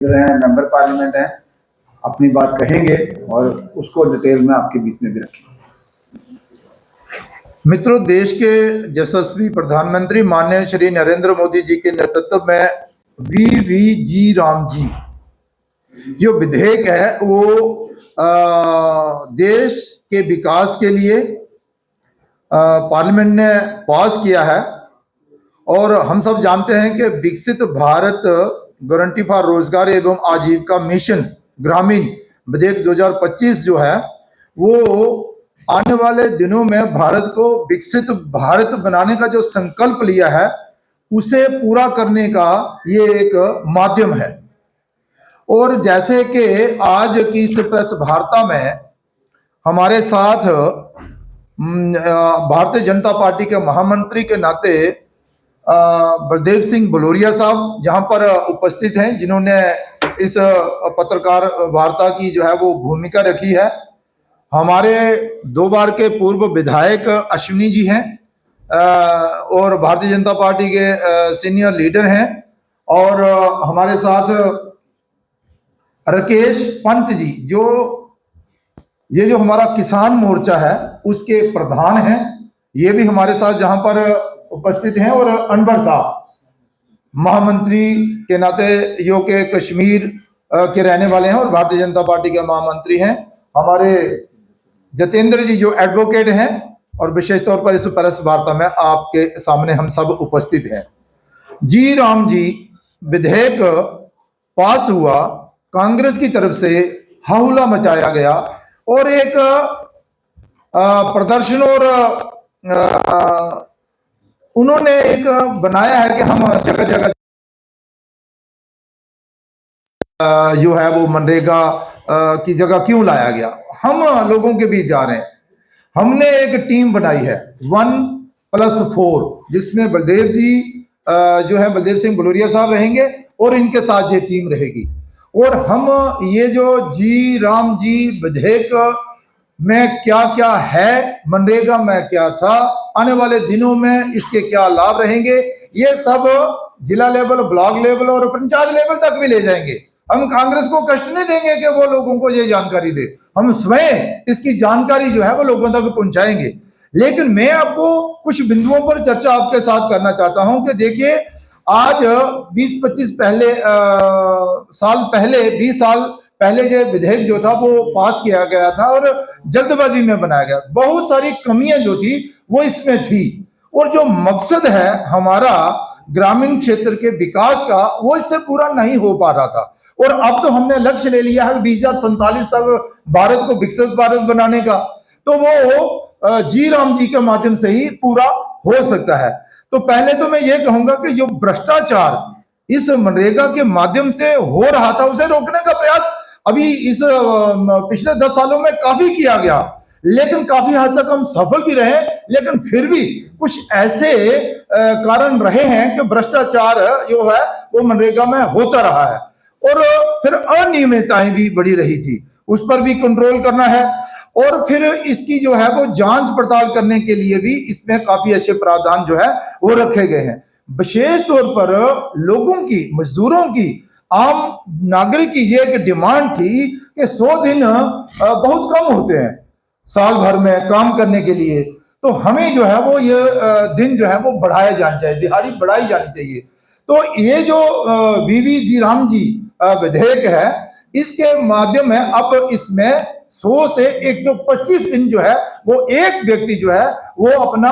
Member parliament हैं, अपनी बात कहेंगे और उसको डिटेल में आपके बीच में भी रखेंगे। मित्रों, देश के यशस्वी प्रधानमंत्री माननीय श्री नरेंद्र मोदी जी के नेतृत्व में वीवीजी राम जी जो विधेयक है वो देश के विकास के लिए पार्लियामेंट ने पास किया है। और हम सब जानते हैं कि विकसित भारत गारंटी फॉर रोजगार एवं आजीविका मिशन ग्रामीण विधेयक 2025 जो है वो आने वाले दिनों में भारत को विकसित भारत बनाने का जो संकल्प लिया है उसे पूरा करने का ये एक माध्यम है। और जैसे कि आज की इस प्रेस वार्ता में हमारे साथ भारतीय जनता पार्टी के महामंत्री के नाते बलदेव सिंह बलोरिया साहब यहाँ पर उपस्थित हैं, जिन्होंने इस पत्रकार वार्ता की जो है वो भूमिका रखी है। हमारे 2 बार के पूर्व विधायक अश्विनी जी हैं और भारतीय जनता पार्टी के सीनियर लीडर हैं। और हमारे साथ राकेश पंत जी जो हमारा किसान मोर्चा है उसके प्रधान हैं, ये भी हमारे साथ जहां पर उपस्थित हैं। और अनवर साहब महामंत्री के नाते जो के कश्मीर के रहने वाले हैं और भारतीय जनता पार्टी के महामंत्री हैं। हमारे जतेंद्र जी जो एडवोकेट हैं और विशेष तौर पर इस प्रेस वार्ता में आपके सामने हम सब उपस्थित हैं। जी राम जी विधेयक पास हुआ, कांग्रेस की तरफ से हौला मचाया गया और एक प्रदर्शन और उन्होंने एक बनाया है कि हम जगह जगह जो है वो मनरेगा की जगह क्यों लाया गया, हम लोगों के बीच जा रहे हैं। हमने एक टीम बनाई है 1+4 जिसमें बलदेव जी जो है बलदेव सिंह बलोरिया साहब रहेंगे और इनके साथ ये टीम रहेगी। और हम ये जो जी राम जी विधेयक में क्या क्या है, मनरेगा में क्या था, आने वाले दिनों में इसके क्या लाभ रहेंगे, ये सब जिला लेवल, ब्लॉक लेवल और पंचायत लेवल तक भी ले जाएंगे। हम कांग्रेस को कष्ट नहीं देंगे कि वो लोगों को ये जानकारी दे, हम स्वयं इसकी जानकारी जो है वो लोगों तक पहुंचाएंगे। लेकिन मैं आपको कुछ बिंदुओं पर चर्चा आपके साथ करना चाहता हूं कि देखिए आज 20-25 साल पहले 20 साल पहले जो विधेयक जो था वो पास किया गया था और जल्दबाजी में बनाया गया। बहुत सारी कमियां जो थी वो इसमें थी और जो मकसद है हमारा ग्रामीण क्षेत्र के विकास का वो इससे पूरा नहीं हो पा रहा था। और अब तो हमने लक्ष्य ले लिया है 2047 तक भारत को विकसित भारत बनाने का, तो वो जी राम जी के माध्यम से ही पूरा हो सकता है। तो पहले तो मैं ये कहूंगा कि जो भ्रष्टाचार इस मनरेगा के माध्यम से हो रहा था उसे रोकने का प्रयास अभी इस पिछले 10 सालों में काफी किया गया, लेकिन काफी हद तक हम सफल भी रहे। लेकिन फिर भी कुछ ऐसे कारण रहे हैं कि भ्रष्टाचार जो है वो मनरेगा में होता रहा है और फिर अनियमितताएं भी बढ़ी रही थी, उस पर भी कंट्रोल करना है। और फिर इसकी जो है वो जांच पड़ताल करने के लिए भी इसमें काफी अच्छे प्रावधान जो है वो रखे गए हैं। विशेष तौर पर लोगों की, मजदूरों की, आम नागरिक की ये एक डिमांड थी कि 100 दिन बहुत कम होते हैं साल भर में काम करने के लिए, तो हमें जो है वो ये दिन जो है वो बढ़ाया जाना चाहिए, दिहाड़ी बढ़ाई जानी चाहिए। तो ये जो वीवीजी राम जी विधेयक है इसके माध्यम में अब इसमें 100 से 125 दिन जो है वो एक व्यक्ति जो है वो अपना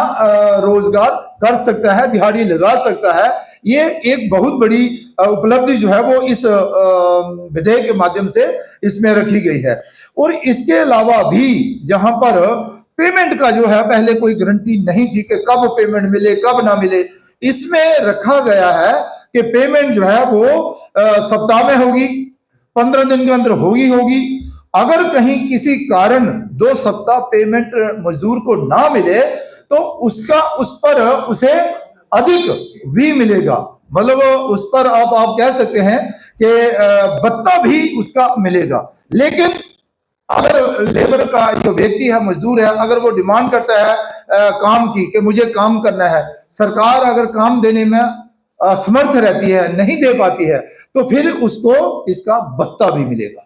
रोजगार कर सकता है, दिहाड़ी लगा सकता है। ये एक बहुत बड़ी उपलब्धि जो है वो इस विधेयक के माध्यम से इसमें रखी गई है। और इसके अलावा भी यहाँ पर पेमेंट का जो है पहले कोई गारंटी नहीं थी कि कब पेमेंट मिले कब ना मिले, इसमें रखा गया है कि पेमेंट जो है वो सप्ताह में होगी, 15 दिन के अंदर होगी। अगर कहीं किसी कारण 2 सप्ताह पेमेंट मजदूर को ना मिले तो उस पर उसे अधिक भी मिलेगा, मतलब उस पर आप कह सकते हैं कि भत्ता भी उसका मिलेगा। लेकिन अगर लेबर का जो व्यक्ति है, मजदूर है, अगर वो डिमांड करता है काम की कि मुझे काम करना है, सरकार अगर काम देने में असमर्थ रहती है, नहीं दे पाती है, तो फिर उसको इसका भत्ता भी मिलेगा।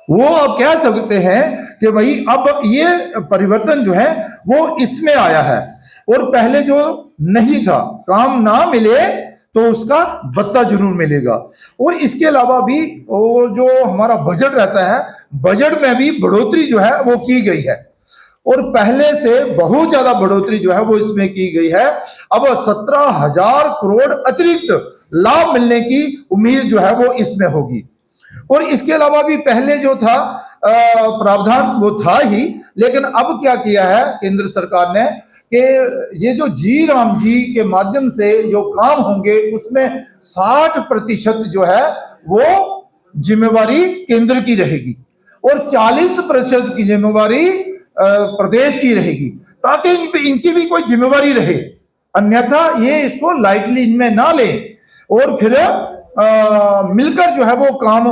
वो आप कह सकते हैं कि भाई अब ये परिवर्तन जो है वो इसमें आया है, और पहले जो नहीं था, काम ना मिले तो उसका भत्ता जरूर मिलेगा। और इसके अलावा भी वो जो हमारा बजट रहता है, बजट में भी बढ़ोतरी जो है वो की गई है, और पहले से बहुत ज्यादा बढ़ोतरी जो है वो इसमें की गई है। अब 17,000 करोड़ अतिरिक्त लाभ मिलने की उम्मीद जो है वो इसमें होगी। और इसके अलावा भी पहले जो था प्रावधान वो था ही, लेकिन अब क्या किया है केंद्र सरकार ने कि ये जो जी राम जी के माध्यम से जो काम होंगे उसमें 60% जो है वो जिम्मेवारी केंद्र की रहेगी, और 40% की जिम्मेवारी प्रदेश की रहेगी, ताकि इनकी भी कोई जिम्मेवारी रहे। अन्यथा ये इसको लाइटली इनमें ना ले, और फिर मिलकर जो है वो काम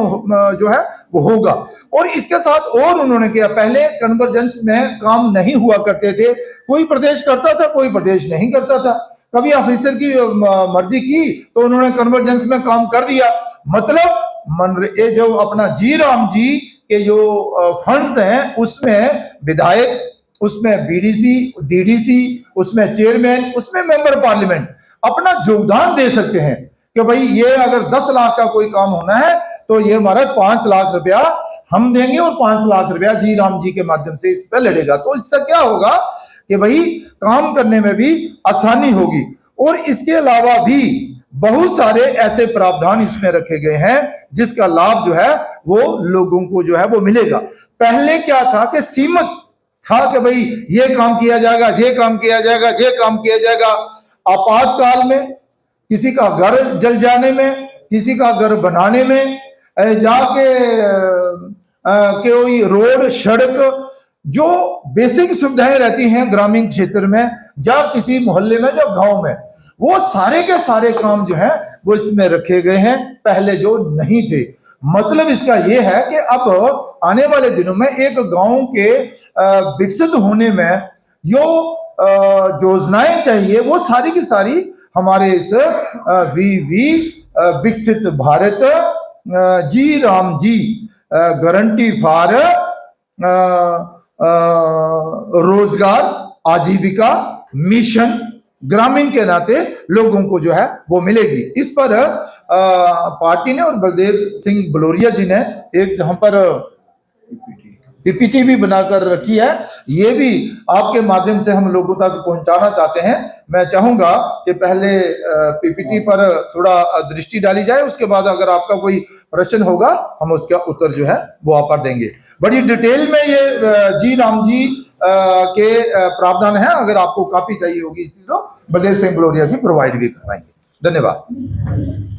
जो है वो होगा। और इसके साथ और उन्होंने किया, पहले कन्वर्जेंस में काम नहीं हुआ करते थे, कोई प्रदेश करता था, कोई प्रदेश नहीं करता था। कभी ऑफिसर की मर्जी की तो उन्होंने कन्वर्जेंस में काम कर दिया, मतलब ये जो अपना जी राम जी के जो फंड्स हैं उसमें विधायक, उसमें बीडीसी, डीडीसी, उसमें चेयरमैन, उसमें मेंबर पार्लियामेंट अपना योगदान दे सकते हैं कि भाई ये अगर 10 लाख का कोई काम होना है तो ये हमारा 5 लाख रुपया हम देंगे, और 5 लाख रुपया जी राम जी के माध्यम से इस पर लड़ेगा। तो इससे क्या होगा कि भाई काम करने में भी आसानी होगी। और इसके अलावा भी बहुत सारे ऐसे प्रावधान इसमें रखे गए हैं जिसका लाभ जो है वो लोगों को जो है वो मिलेगा। पहले क्या था कि सीमित था कि भाई ये काम किया जाएगा, ये काम किया जाएगा, ये काम किया जाएगा। आपातकाल में, किसी का घर जल जाने में, किसी का घर बनाने में, जाके कोई रोड, सड़क, जो बेसिक सुविधाएं रहती हैं ग्रामीण क्षेत्र में, या किसी मोहल्ले में, या गांव में, वो सारे के सारे काम जो है वो इसमें रखे गए हैं, पहले जो नहीं थे। मतलब इसका ये है कि अब आने वाले दिनों में एक गांव के विकसित होने में जो योजनाएं चाहिए वो सारी की सारी हमारे इस विकसित भारत जी राम जी गारंटी फॉर रोजगार आजीविका मिशन ग्रामीण के नाते लोगों को जो है वो मिलेगी। इस पर पार्टी ने और बलदेव सिंह बलोरिया जी ने एक जहां पर पीपीटी भी बनाकर रखी है, ये भी आपके माध्यम से हम लोगों तक पहुंचाना चाहते हैं। मैं चाहूंगा कि पहले पीपीटी पर थोड़ा दृष्टि डाली जाए, उसके बाद अगर आपका कोई प्रश्न होगा हम उसका उत्तर जो है वो आप पर देंगे। बड़ी डिटेल में ये जी राम जी के प्रावधान है, अगर आपको कॉपी चाहिए होगी इसकी तो बलदेव सिंह बलोरिया जी प्रोवाइड भी करवाएंगे। धन्यवाद।